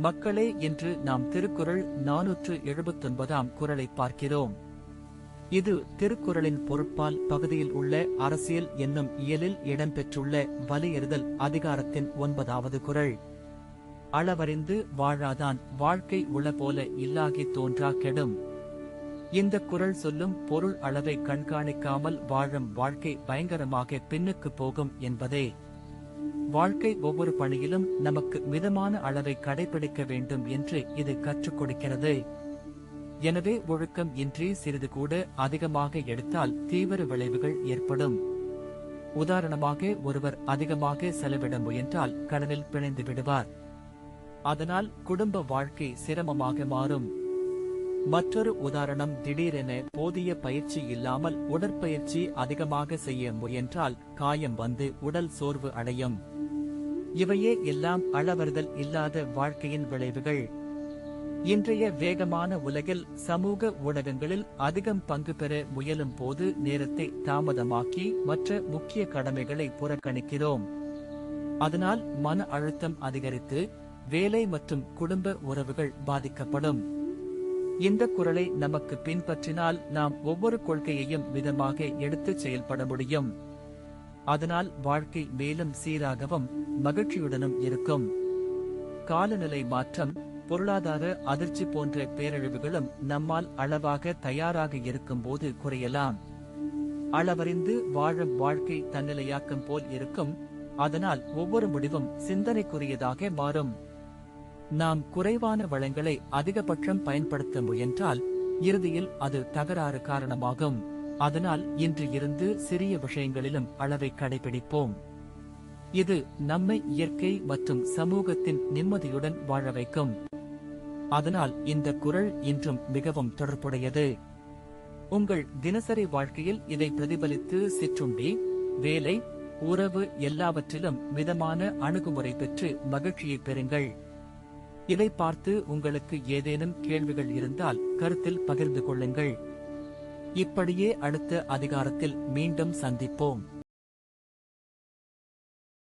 மக்களே என்று நாம் திருக்குறள் 479 குறளை பார்க்கிறோம். இது திருக்குறளின் பொருட்பால் பகுதியில் உள்ள அரசியல் என்னும் இயலில் இடம்பெற்றுள்ள வலியுறுதல் அதிகாரத்தின் 9வது குறள். அளவறிந்து வாழாதான் வாழ்க்கை உள போல இல்லாகித் தோன்றா கெடும். இந்த குறள் சொல்லும் பொருள் அளவை கண்காணிக்காமல் வாழும் வாழ்க்கை பயங்கரமாக பின்னுக்கு போகும் என்பதே. வாழ்க்கை ஒவ்வொரு பணியிலும் நமக்கு மிதமான அளவை கடைபிடிக்க வேண்டும் என்று இது கற்றுக் கொடுக்கிறது. எனவே ஒழுக்கம் இன்றி சிறிது கூட அதிகமாக எடுத்தால் தீவிர விளைவுகள் ஏற்படும். உதாரணமாக, ஒருவர் அதிகமாக செலவிட முயன்றால் கடனில் பிணைந்து விடுவார். அதனால் குடும்ப வாழ்க்கை சிரமமாக மாறும். மற்றொரு உதாரணம், திடீரென போதிய பயிற்சி இல்லாமல் உடற்பயிற்சி அதிகமாக செய்ய முயன்றால் காயம் வந்து உடல் சோர்வு அடையும். இவையே எல்லாம் அளவறுதல் இல்லாத வாழ்க்கையின் விளைவுகள். இன்றைய வேகமான உலகில் சமூக ஊடகங்களில் அதிகம் பங்கு பெற முயலும் போது நேரத்தை தாமதமாக்கி மற்ற முக்கிய கடமைகளை புறக்கணிக்கிறோம். அதனால் மன அழுத்தம் அதிகரித்து வேலை மற்றும் குடும்ப உறவுகள் பாதிக்கப்படும். இந்த குறளை நமக்கு பின்பற்றினால் நாம் ஒவ்வொரு கொள்கையையும் மிதமாக எடுத்துச் செயல்பட முடியும். அதனால் வாழ்க்கை மேலும் சீராகவும் மகிழ்ச்சியுடனும் இருக்கும். காலநிலை மாற்றம், பொருளாதார அதிர்ச்சி போன்ற பேரழிவுகளும் நம்மால் அளவாக தயாராக இருக்கும் போது குறையலாம். அளவறிந்து வாழும் வாழ்க்கை தன்னிலையாக்கம் போல் இருக்கும். அதனால் ஒவ்வொரு முடிவும் சிந்தனைக்குரியதாக மாறும். நாம் குறைவான வளங்களை அதிகபட்சம் பயன்படுத்த முயன்றால் இறுதியில் அது தகராறு காரணமாகும். அதனால் இன்று இருந்து சிறிய விஷயங்களிலும் அளவை கடைபிடிப்போம். இது நம்மை இயற்கை மற்றும் சமூகத்தின் நிம்மதியுடன் வாழ வைக்கும். அதனால் இந்த குறள் இன்றும் மிகவும் தொடர்புடையது. உங்கள் தினசரி வாழ்க்கையில் இதை பிரதிபலித்து சிற்றுண்டி, வேலை, உறவு எல்லாவற்றிலும் மிதமான அணுகுமுறை பெற்று மகிழ்ச்சியை பெறுங்கள். இதை பார்த்து உங்களுக்கு ஏதேனும் கேள்விகள் இருந்தால் கருத்தில் பகிர்ந்து கொள்ளுங்கள். இப்படியே அடுத்த அதிகாரத்தில் மீண்டும் சந்திப்போம்.